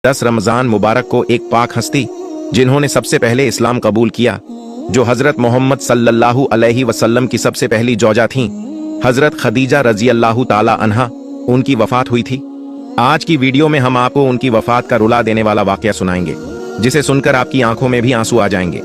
10 रमजान मुबारक को एक पाक हस्ती जिन्होंने सबसे पहले इस्लाम कबूल किया, जो हजरत मोहम्मद सल्लल्लाहु अलैहि वसल्लम की सबसे पहली जौजा थीं, हजरत खदीजा रजी अल्लाह ताला अन्हा, उनकी वफात हुई थी। आज की वीडियो में हम आपको उनकी वफात का रुला देने वाला वाकया सुनाएंगे, जिसे सुनकर आपकी आंखों में भी आंसू आ जाएंगे।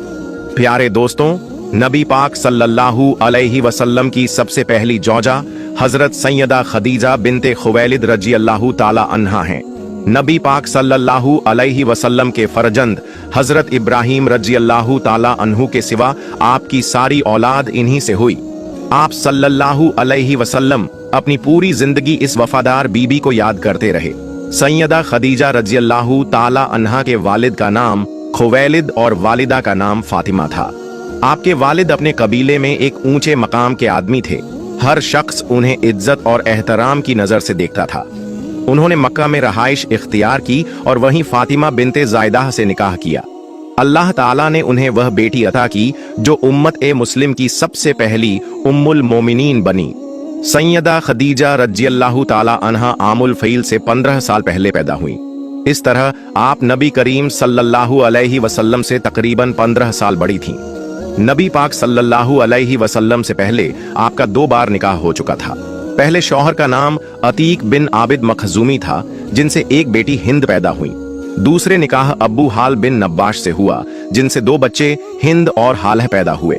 प्यारे दोस्तों, नबी पाक सल्लल्लाहु अलैहि वसल्लम की सबसे पहली जौजा हजरत सैयदा खदीजा बिनते खुवैलिद रजी अल्लाह ताला अन्हा हैं। नबी पाक सल्लल्लाहु अलैहि वसल्लम के फरजंद हजरत इब्राहिम रजी अल्लाह ताला अन्हु के सिवा आपकी सारी औलाद इन्हीं से हुई। आप सल्लल्लाहु अलैहि वसल्लम अपनी पूरी जिंदगी इस वफादार बीबी को याद करते रहे। सैयदा खदीजा रजी अल्लाह ताला अन्हा के वालिद का नाम खुवैलिद और वालिदा का नाम फातिमा था। आपके वालिद अपने कबीले में एक ऊंचे मकाम के आदमी थे। हर शख्स उन्हें इज्जत और एहतराम की नजर से देखता था। उन्होंने मक्का में रहाइश इख्तियार की और वहीं फातिमा बिनते जायदा से निकाह किया। अल्लाह ताला ने उन्हें वह बेटी अता की जो उम्मत ए मुस्लिम की सबसे पहली उम्मुल मोमिनीन बनी। सैयदा खदीजा रजी अल्लाह ताला अन्हा आमुल फील से 15 साल पहले पैदा हुई। इस तरह आप नबी करीम सल्लल्लाहु अलैहि वसल्लम से तकरीबन 15 साल बड़ी थीं। नबी पाक सल्लल्लाहु अलैहि वसल्लम से पहले आपका 2 बार निकाह हो चुका था। पहले शौहर का नाम अतीक बिन आबिद मखजूमी था, जिनसे एक बेटी हिंद पैदा हुई। दूसरे निकाह अब्बू हाल बिन नब्बाश से हुआ, जिनसे 2 बच्चे हिंद और हालह पैदा हुए।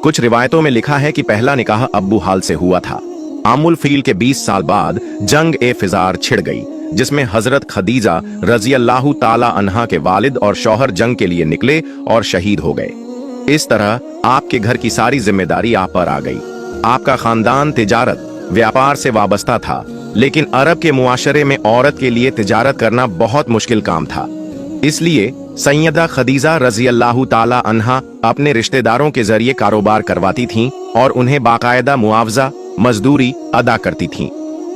कुछ रिवायतों में लिखा है कि पहला निकाह अब्बू हाल से हुआ था। आमुल फील के 20 साल बाद जंग ए फिजार छिड़ गई, जिसमें हजरत खदीजा रजी अल्लाह ताला अन्हा के वालिद और शौहर जंग के लिए निकले और शहीद हो गए। इस तरह आपके घर की सारी जिम्मेदारी आप पर आ गई। आपका खानदान तिजारत व्यापार से वाबस्ता था, लेकिन अरब के मुआशरे में औरत के लिए तिजारत करना बहुत मुश्किल काम था। इसलिए सैयदा खदीजा रजी अल्लाह ताला अन्हा अपने रिश्तेदारों के जरिए कारोबार करवाती थीं और उन्हें बाकायदा मुआवजा मजदूरी अदा करती थीं।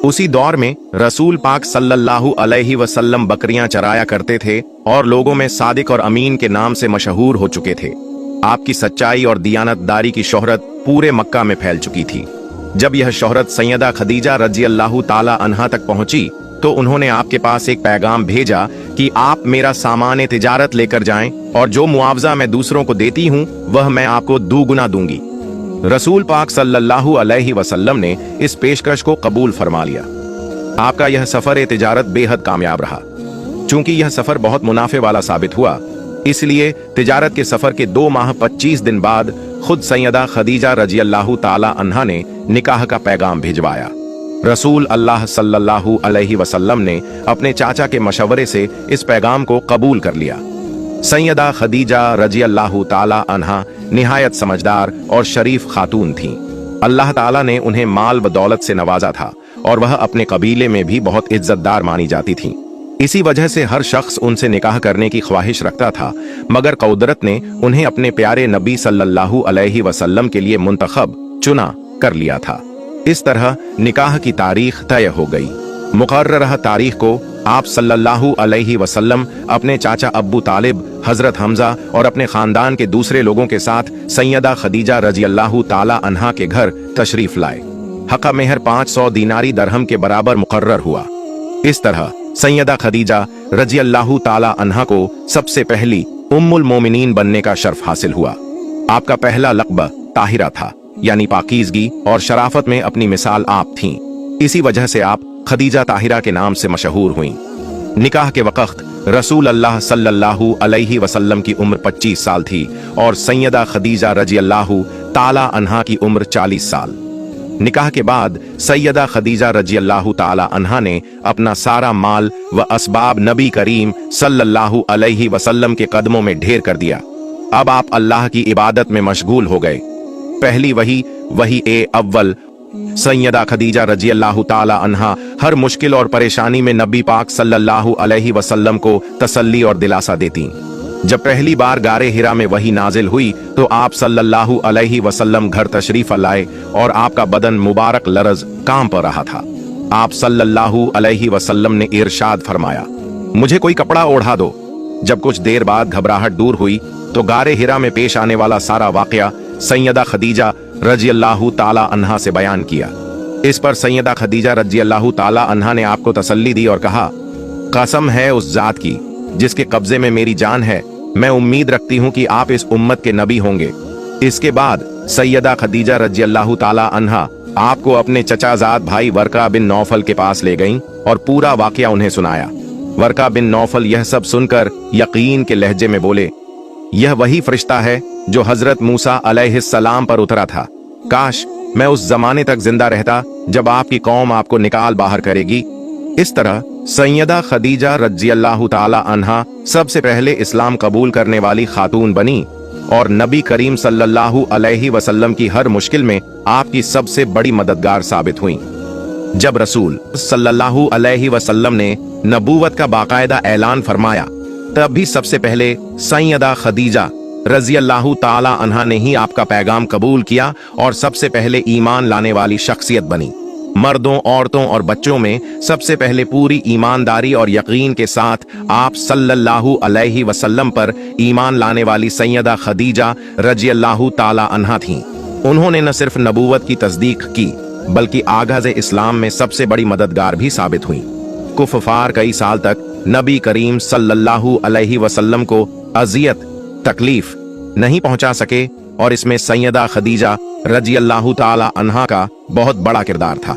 उसी दौर में रसूल पाक सल्लल्लाहु अलैहि वसल्लम बकरियां चराया करते थे और लोगों में सादिक और अमीन के नाम से मशहूर हो चुके थे। आपकी सच्चाई और दियानतदारी की शोहरत पूरे मक्का में फैल चुकी थी। जब यह शोहरत सैयदा खदीजा रजी अल्लाह ताला अन्हा तक पहुंची तो उन्होंने आपके पास एक पैगाम भेजा कि आप मेरा सामान तिजारत लेकर जाएं और जो मुआवजा मैं दूसरों को देती हूं वह मैं आपको दुगुना दूंगी। रसूल पाक सल्लल्लाहु अलैहि वसल्लम ने इस पेशकश को कबूल फरमा लिया। आपका यह सफर तिजारत बेहद कामयाब रहा। चूंकि यह सफर बहुत मुनाफे वाला साबित हुआ, इसलिए तिजारत के सफर के 2 माह 25 दिन बाद खुद सैयदा खदीजा रजी अल्लाह ताला अन्हा ने निकाह का पैगाम भिजवाया। रसूल अल्लाह सल्लल्लाहु अलैहि वसल्लम ने अपने चाचा के मशवरे से इस पैगाम को कबूल कर लिया। सैयदा खदीजा रजी अल्लाह ताला अन्हा निहायत समझदार और शरीफ खातून थीं। अल्लाह ताला ने उन्हें माल व दौलत से नवाजा था और वह अपने कबीले में भी बहुत इज्जतदार मानी जाती थीं। इसी वजह से हर शख्स उनसे निकाह करने की ख्वाहिश रखता था, मगर कुदरत ने उन्हें अपने प्यारे नबी सल्लल्लाहु अलैहि वसल्लम के लिए मुंतखब चुना कर लिया था। इस तरह निकाह की तारीख तय हो गई। मुकर्ररह तारीख को आप सल्लल्लाहु अलैहि वसल्लम अपने चाचा अब्बू तालिब, हजरत हमजा और अपने खानदान के दूसरे लोगों के साथ सैयदा खदीजा रजी अल्लाह ताला अन्हा के घर तशरीफ लाए। हक़ मेहर 500 दीनारी दरहम के बराबर मुकर्रर हुआ। इस तरह सैयदा खदीजा रजी अल्लाह ताला अन्हा को सबसे पहली उम्मुल मोमिनीन बनने का शर्फ हासिल हुआ। आपका पहला लक़ब ताहिरा था, यानी पाकीज़गी और शराफत में अपनी मिसाल आप थीं। इसी वजह से आप खदीजा ताहिरा के नाम से मशहूर हुईं। निकाह के वक़्त रसूल अल्लाह सल्लल्लाहु अलैहि वसल्लम की उम्र 25 साल थी और सैयदा खदीजा रजी अल्लाह ताला अन्हा की उम्र 40 साल। निकाह के बाद सैयदा खदीजा रजी अल्लाह ताला अन्हा ने अपना सारा माल व असबाब नबी करीम सल्लल्लाहु अलैहि वसल्लम के कदमों में ढेर कर दिया। अब आप अल्लाह की इबादत में मशगूल हो गए। पहली वही ए अव्वल सैयदा खदीजा रजी अल्लाह ताला अन्हा हर मुश्किल और परेशानी में नबी पाक सल्लल्लाहु अलैहि वसल्लम को तसल्ली और दिलासा देती। जब पहली बार गारे हिरा में वही नाजिल हुई तो आप सल्लल्लाहु अलैहि वसल्लम घर तशरीफ लाए और आपका बदन मुबारक लरज काम पर रहा था। आप सल्लल्लाहु अलैहि वसल्लम ने इरशाद फरमाया, मुझे कोई कपड़ा ओढ़ा दो। जब कुछ देर बाद घबराहट दूर हुई तो गारे हिरा में पेश आने वाला सारा वाकया सैयदा खदीजा रजी अल्लाह ताला अन्हा से बयान किया। इस पर सैयदा खदीजा रजी अल्लाह ताला अन्हा ने आपको तसल्ली दी और कहा, कसम है उस जात की जिसके कब्जे में मेरी जान है, मैं उम्मीद रखती हूँ कि आप इस उम्मत के नबी होंगे। इसके बाद सैयदा खदीजा रज़ियल्लाहु ताला अन्हा आपको अपने चचाजाद भाई वर्का बिन नौफल के पास ले गईं और पूरा वाकया उन्हें सुनाया। वर्का बिन नौफल यह सब सुनकर यकीन के लहजे में बोले, यह वही फरिश्ता है जो हजरत मूसा अलैहिस्सलाम पर उतरा था। काश मैं उस जमाने तक जिंदा रहता जब आपकी कौम आपको निकाल बाहर करेगी। इस तरह सैयदा खदीजा रज़ियल्लाहु ताला अन्हा सबसे पहले इस्लाम कबूल करने वाली खातून बनी और नबी करीम सल्लल्लाहु अलैहि वसल्लम की हर मुश्किल में आपकी सबसे बड़ी मददगार साबित हुई। जब रसूल सल्लल्लाहु अलैहि वसल्लम ने नबूवत का बाकायदा ऐलान फरमाया, तब भी सबसे पहले सैयदा खदीजा रज़ियल्लाहु ताला अन्हा ने ही आपका पैगाम कबूल किया और सबसे पहले ईमान लाने वाली शख्सियत बनी। मर्दों, औरतों और बच्चों में सबसे पहले पूरी ईमानदारी और यकीन के साथ आप सल्लल्लाहु अलैहि वसल्लम पर ईमान लाने वाली सैयदा खदीजा रज़ियल्लाहु ताला अन्हा थीं। उन्होंने न सिर्फ नबूवत की तस्दीक की बल्कि आगाज़ इस्लाम में सबसे बड़ी मददगार भी साबित हुई। कुफ़ार कई साल तक नबी करीम सल्लल्लाहु अलैहि वसल्लम को अज़ियत, तकलीफ नहीं पहुंचा सके और इसमें सैयदा खदीजा रज़ियल्लाहु ताला अन्हा का बहुत बड़ा किरदार था।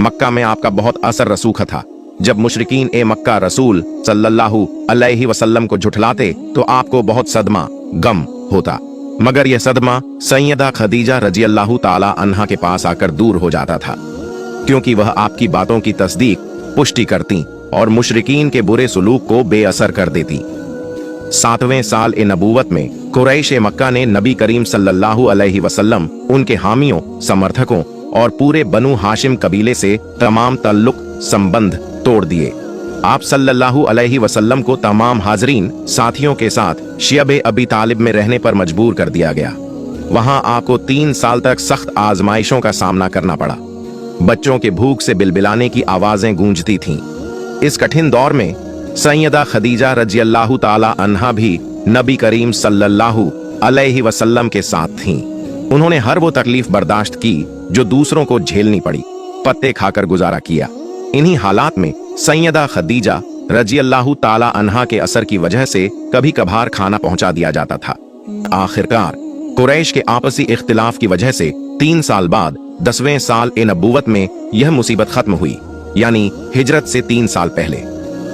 मक्का में आपका बहुत असर रसूख था। जब मुशरिकीन ए मक्का रसूल सल्लल्लाहु अलैहि वसल्लम को झुठलाते तो आपको बहुत सदमा, गम होता, मगर यह सदमा सैयदा खदीजा रज़ियल्लाहु ताला अन्हा के पास आकर दूर हो जाता था, क्योंकि वह आपकी बातों की तस्दीक, पुष्टि करती और मुशरिकीन के बुरे सुलूक को बेअसर कर देती। 7वें साल ए नबूवत में कुरैश ए मक्का ने नबी करीम सल्लल्लाहु अलैहि वसल्लम, उनके हामियों, समर्थकों और पूरे बनु हाशिम कबीले से तमाम ताल्लुक, संबंध तोड़ दिए। आप सल्लल्लाहु अलैहि वसल्लम को तमाम हाजरीन साथियों के साथ शियब अबी तालिब में रहने पर मजबूर कर दिया गया। वहां आपको 3 साल तक सख्त आजमाइशों का सामना करना पड़ा। बच्चों के भूख से बिलबिलाने की आवाजें गूंजती थीं। इस कठिन दौर में सैयदा खदीजा रज़ियल्लाहु ताला अन्हा भी नबी करीम सल्लल्लाहु अलैहि वसल्लम के साथ थीं। उन्होंने हर वो तकलीफ बर्दाश्त की जो दूसरों को झेलनी पड़ी, पत्ते खाकर गुजारा किया। इन्हीं हालात में सैयदा खदीजा रज़ियल्लाहु ताला अन्हा के असर की वजह से कभी कभार खाना पहुंचा दिया जाता था। आखिरकार कुरैश के आपसी इख्तिलाफ की वजह से 3 साल बाद 10वें साल ए नबूवत में यह मुसीबत खत्म हुई, यानी हिजरत से 3 साल पहले,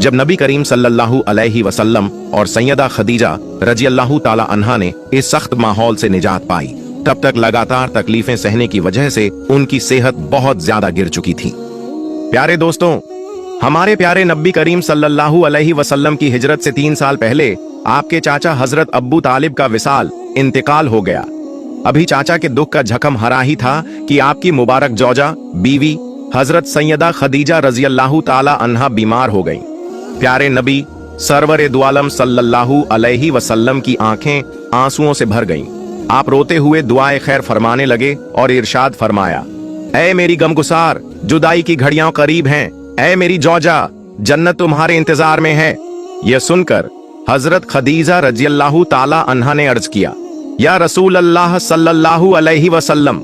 जब नबी करीम सल्लल्लाहु अलैहि वसल्लम और सैयदा खदीजा रज़ियल्लाहु ताला अन्हा ने इस सख्त माहौल से निजात पाई। तब तक लगातार तकलीफें सहने की वजह से उनकी सेहत बहुत ज्यादा गिर चुकी थी। प्यारे दोस्तों, हमारे प्यारे नबी करीम सल्लल्लाहु अलैहि वसल्लम की हिजरत से 3 साल पहले आपके चाचा हजरत अब्बू तालिब का विसाल, इंतकाल हो गया। अभी चाचा के दुख का झकम हरा ही था कि आपकी मुबारक जौजा, बीवी हजरत सैयदा खदीजा रज़ियल्लाहु ताला अन्हा बीमार हो गई। प्यारे नबी सरवर दो आलम सल्लल्लाहु अलैहि वसल्लम की आंखें आंसुओं से भर गईं। आप रोते हुए दुआए खैर फरमाने लगे और इरशाद फरमाया, ऐ मेरी गमगुसार, जुदाई की घड़ियां करीब हैं। ऐ मेरी जौजा, जन्नत तुम्हारे इंतजार में है। यह सुनकर हजरत खदीजा रज़ियल्लाहु ताला अन्हा ने अर्ज किया, या रसूल अल्लाह सल्लल्लाहु अलैहि वसल्लम,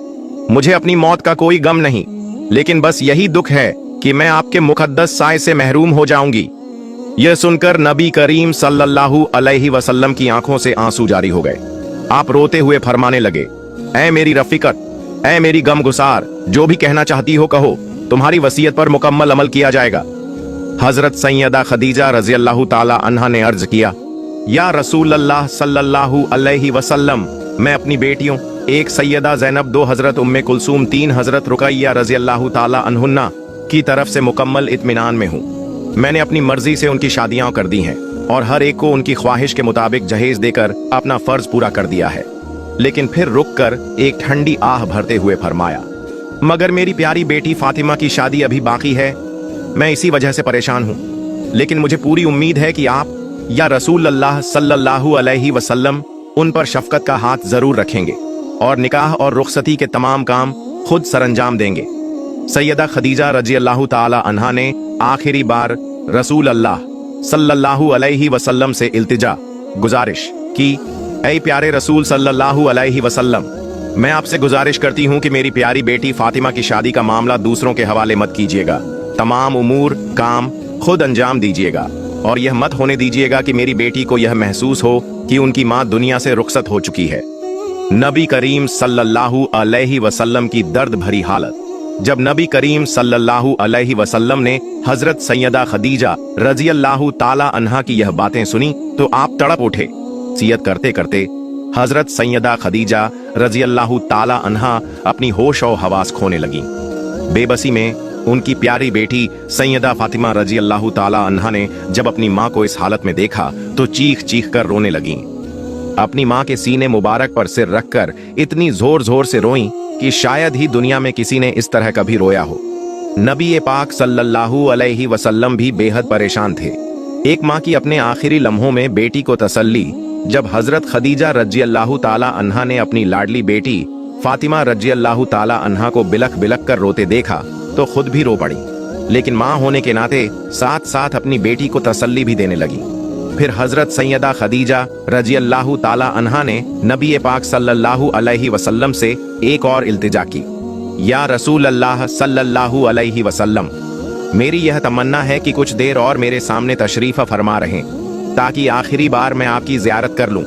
मुझे अपनी मौत का कोई गम नहीं, लेकिन बस यही दुख है कि मैं आपके मुकद्दस साए से महरूम हो जाऊंगी। यह सुनकर नबी करीम सल्लल्लाहु अलैहि वसल्लम की आंखों से आंसू जारी हो गए। आप रोते हुए फरमाने लगे, ऐ मेरी रफीकत, ऐ मेरी गमगुसार, जो भी कहना चाहती हो कहो, तुम्हारी वसीयत पर मुकम्मल अमल किया जाएगा। हजरत सैयदा खदीजा रज़ियल्लाहु ताला अन्हा ने अर्ज किया, या रसूल अल्लाह सल्लल्लाहु अलैहि वसल्लम, मैं अपनी बेटियों, एक सैयदा ज़ैनब, 2 हजरत उम्मे कुलसूम, 3 हजरत रुकैया रज़ियल्लाहु ताला अन्हुन्ना की तरफ से मुकम्मल इत्मीनान में हूँ। मैंने अपनी मर्जी से उनकी शादियां कर दी हैं और हर एक को उनकी ख्वाहिश के मुताबिक जहेज देकर अपना फर्ज पूरा कर दिया है। लेकिन फिर रुक कर एक ठंडी आह भरते हुए फरमाया, मगर मेरी प्यारी बेटी फातिमा की शादी अभी बाकी है। मैं इसी वजह से परेशान हूँ, लेकिन मुझे पूरी उम्मीद है कि आप या रसूल अल्लाह सल्लल्लाहु अलैहि वसल्लम उन पर शफकत का हाथ जरूर रखेंगे और निकाह और रुखसती के तमाम काम खुद सरंजाम देंगे। सैयदा खदीजा रज़ियल्लाहु ताला अन्हा ने आखिरी बार रसूल अल्लाह सल्लल्लाहु अलैहि वसल्लम से इल्तिजा, गुजारिश की, ऐ प्यारे रसूल सल्लल्लाहु अलैहि वसल्लम, मैं आपसे गुजारिश करती हूँ कि मेरी प्यारी बेटी फातिमा की शादी का मामला दूसरों के हवाले मत कीजिएगा। तमाम उमूर काम खुद अंजाम दीजिएगा और यह मत होने दीजिएगा कि मेरी बेटी को यह महसूस हो कि उनकी माँ दुनिया से रुखसत हो चुकी है। नबी करीम सल्लल्लाहु अलैहि वसल्लम की दर्द भरी हालत। जब नबी करीम सल्लल्लाहु अलैहि वसल्लम ने हजरत सैयदा खदीजा रजी अल्लाह ताला अन्हा की यह बातें सुनी तो आप तड़प उठे। वसीयत करते करते हजरत सैयदा खदीजा रजी अल्लाह ताला अन्हा अपनी होश और हवास खोने लगी। बेबसी में उनकी प्यारी बेटी सैयदा फातिमा रजी अल्लाह ताला अन्हा ने जब अपनी माँ को इस हालत में देखा तो चीख चीख कर रोने लगी। अपनी माँ के सीने मुबारक पर सिर रखकर इतनी जोर जोर से रोईं कि शायद ही दुनिया में किसी ने इस तरह कभी रोया हो। नबी पाक सल्लल्लाहु अलैहि वसल्लम भी बेहद परेशान थे। एक माँ की अपने आखिरी लम्हों में बेटी को तसल्ली जब हजरत खदीजा रजी अल्लाह ताला अन्हा ने अपनी लाडली बेटी फातिमा रजी अल्लाह ताला अन्हा को बिलख बिलख कर रोते देखा तो खुद भी रो पड़ी, लेकिन माँ होने के नाते साथ साथ अपनी बेटी को तसल्ली भी देने लगी। फिर हजरत सैयदा खदीजा रजी अल्लाह ताला अन्हा ने नबी पाक सल्लल्लाहु अलैहि वसल्लम से एक और इल्तिजा की, या रसूल अल्लाह सल्लल्लाहु अलैहि वसल्लम, मेरी यह तमन्ना है कि कुछ देर और मेरे सामने तशरीफ फरमा रहें ताकि आखिरी बार मैं आपकी ज़ियारत कर लूं,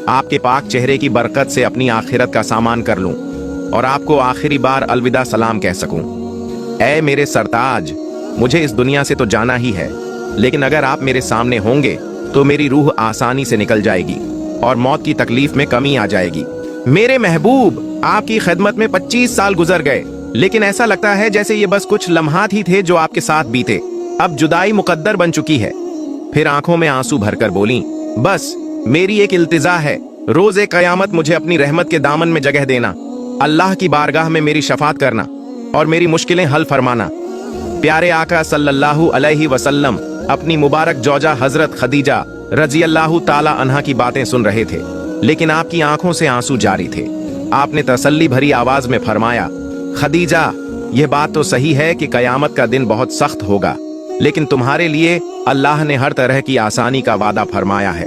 आपके पाक चेहरे की बरकत से अपनी आखिरत का सामान कर लूं और आपको आखिरी बार अलविदा सलाम कह सकूं। ऐ मेरे सरताज, मुझे इस दुनिया से तो जाना ही है, लेकिन अगर आप मेरे सामने होंगे तो मेरी रूह आसानी से निकल जाएगी और मौत की तकलीफ में कमी आ जाएगी। मेरे महबूब, आपकी खिदमत में 25 साल गुजर गए, लेकिन ऐसा लगता है जैसे ये बस कुछ लम्हात ही थे जो आपके साथ बीते। अब जुदाई मुकद्दर बन चुकी है। फिर आंखों में आंसू भरकर बोली, बस मेरी एक इल्तिजा है, रोज़े क़यामत मुझे अपनी रहमत के दामन में जगह देना, अल्लाह की बारगाह में मेरी शफात करना और मेरी मुश्किलें हल फरमाना। प्यारे आका सल्लल्लाहु अलैहि वसल्लम अपनी मुबारक जौजा हजरत खदीजा रजी अल्लाह ताला अन्हा की बातें सुन रहे थे, लेकिन आपकी आंखों से आंसू जारी थे। आपने तसल्ली भरी आवाज में फरमाया, खदीजा, यह बात तो सही है कि कयामत का दिन बहुत सख्त होगा, लेकिन तुम्हारे लिए अल्लाह ने हर तरह की आसानी का वादा फरमाया है।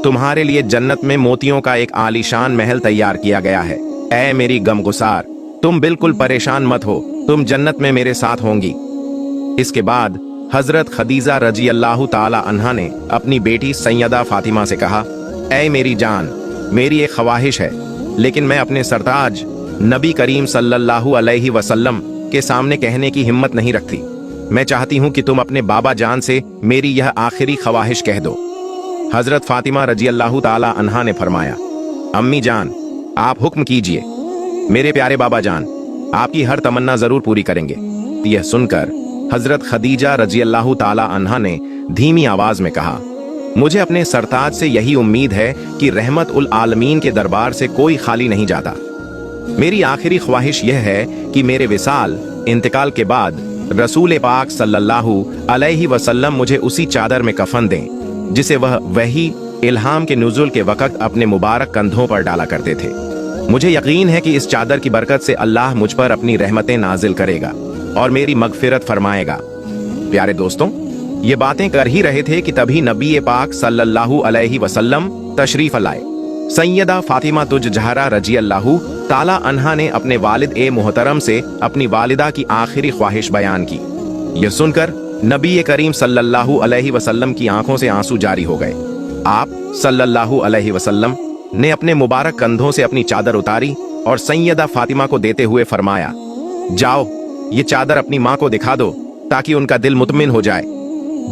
तुम्हारे लिए जन्नत में मोतियों का एक आलीशान महल तैयार किया गया है। ऐ मेरी गमगुसार, तुम बिल्कुल परेशान मत हो, तुम जन्नत में मेरे साथ होंगी। इसके बाद हजरत खदीजा रजी अल्लाह ताला अन्हा ने अपनी बेटी सैयदा फातिमा से कहा, ऐ मेरी जान, मेरी एक ख्वाहिश है, लेकिन मैं अपने सरताज नबी करीम सल्लल्लाहु अलैहि वसल्लम के सामने कहने की हिम्मत नहीं रखती। मैं चाहती हूँ कि तुम अपने बाबा जान से मेरी यह आखिरी ख्वाहिश कह दो। हजरत फातिमा रजी अल्लाह ताला अन्हा ने फरमाया, अम्मी जान, आप हुक्म कीजिए। मेरे प्यारे बाबा जान, आपकी हर तमन्ना जरूर पूरी करेंगे। यह सुनकर हजरत खदीजा रजी अल्लाह ताला अन्हा ने धीमी आवाज में कहा, मुझे अपने सरताज से यही उम्मीद है कि रहमत उल आलमीन के दरबार से कोई खाली नहीं जाता। मेरी आखिरी ख्वाहिश यह है कि मेरे विसाल इंतकाल के बाद रसूल पाक सल्लल्लाहु अलैहि वसल्लम मुझे उसी चादर में कफन दें जिसे वह वही इल्हाम के नुज़ुल के वक़्त अपने मुबारक कंधों पर डाला करते थे। मुझे यकीन है कि इस चादर की बरकत से अल्लाह मुझ पर अपनी रहमतें नाजिल करेगा और मेरी मगफिरत फरमाएगा। प्यारे दोस्तों, ये बातें कर ही रहे थे कि तभी नबी पाक सल्लल्लाहु अलैहि वसल्लम तशरीफ लाए। सैयदा फातिमा तुज जहरा रजी अल्लाह ताला अन्हा ने अपने वालिद ए मोहतरम से अपनी वालिदा की आखिरी ख्वाहिश बयान की। यह सुनकर नबी करीम सल्लल्लाहु अलैहि वसल्लम की आंखों से आंसू जारी हो गए। आप सल्लल्लाहु अलैहि वसल्लम ने अपने मुबारक कंधों से अपनी चादर उतारी और सैयदा फातिमा को देते हुए फरमाया, जाओ, ये चादर अपनी माँ को दिखा दो ताकि उनका दिल मुतमिन हो जाए।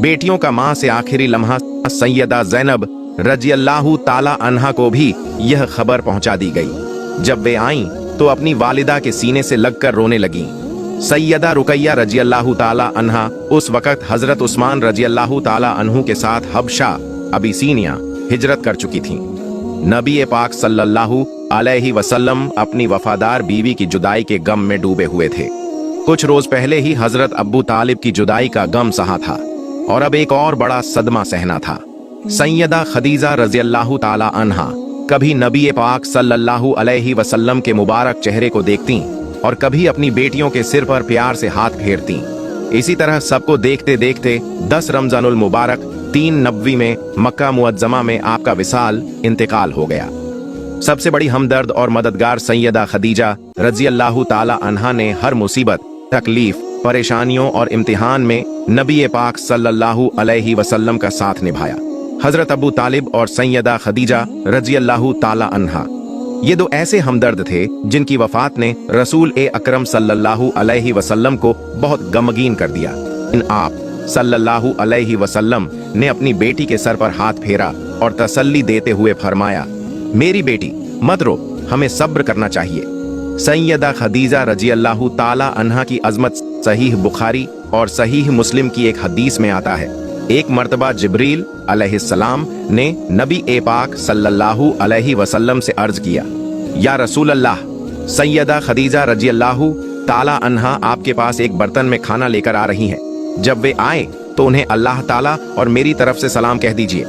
बेटियों का माँ से आखिरी लम्हा सैयदा ज़ैनब रजी अल्लाह ताला अन्हा को भी यह खबर पहुंचा दी गई। जब वे आईं तो अपनी वालिदा के सीने से लगकर रोने लगीं। सैयदा रुकैया रजी अल्लाह ताला अन्हा उस वक़्त हजरत उस्मान रजी अल्लाह ताला अन्हु के साथ हबशा अबिसीनिया हिजरत कर चुकी थीं। नबी पाक सल्लल्लाहु अलैहि वसल्लम अपनी वफादार बीवी की जुदाई के गम में डूबे हुए थे। कुछ रोज पहले ही हजरत अब्बू तालिब की जुदाई का गम सहा था और अब एक और बड़ा सदमा सहना था। सैयदा खदीजा रजी अल्लाह ताला अन्हा कभी नबी पाक सल्लल्लाहु अलैहि वसल्लम के मुबारक चेहरे को देखती और कभी अपनी बेटियों के सिर पर प्यार से हाथ फेरती। इसी तरह सबको देखते देखते 10 रमजानुल मुबारक 3 नबवी में मक्का मुअज्जमा में आपका विसाल इंतकाल हो गया। सबसे बड़ी हमदर्द और मददगार सैयदा खदीजा रजी अल्लाह ताला अन्हा ने हर मुसीबत, तकलीफ परेशानियों और इम्तिहान में नबी पाक सल्लल्लाहु अलैहि वसल्लम का साथ निभाया। हजरत अबू तालिब और सैयदा खदीजा रजी अल्लाह ताला अन्हा, ये दो ऐसे हमदर्द थे जिनकी वफात ने रसूल अकरम सल्लल्लाहु अलैहि वसल्लम को बहुत गमगीन कर दिया। इन आप सल्लल्लाहु अलैहि वसल्लम ने अपनी बेटी के सर पर हाथ फेरा और तसल्ली देते हुए फरमाया, मेरी बेटी मत रो, हमें सब्र करना चाहिए। सैयदा खदीजा रजी अल्लाह ताला अन्हा की अजमत सहीह बुखारी और सहीह मुस्लिम की एक हदीस में आता है, एक मर्तबा जिब्रील अलैहिस्सलाम ने नबी पाक सल्लल्लाहु अलैहि वसल्लम से अर्ज किया, या रसूल अल्लाह, सैयदा खदीजा रजी अल्लाह ताला अन्हा आपके पास एक बर्तन में खाना लेकर आ रही हैं। जब वे आए तो उन्हें अल्लाह ताला और मेरी तरफ से सलाम कह दीजिए।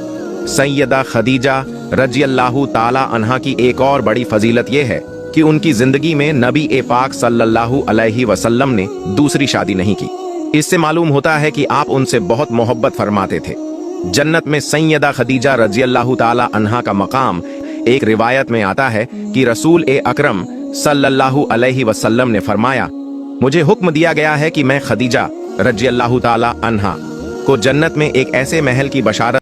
सैयदा खदीजा रजी अल्लाह ताला अन्हा की एक और बड़ी फजीलत यह है कि उनकी जिंदगी में नबी पाक सल्लल्लाहु अलैहि वसल्लम ने दूसरी शादी नहीं की। इससे मालूम होता है कि आप उनसे बहुत मोहब्बत फरमाते थे। जन्नत में सैयदा खदीजा रजी अल्लाह ताला अन्हा का मकाम, एक रिवायत में आता है कि रसूल अकरम सल्लल्लाहु अलैहि वसल्लम ने फरमाया, मुझे हुक्म दिया गया है कि मैं खदीजा रजी अल्लाह ताला अन्हा को जन्नत में एक ऐसे महल की बशारत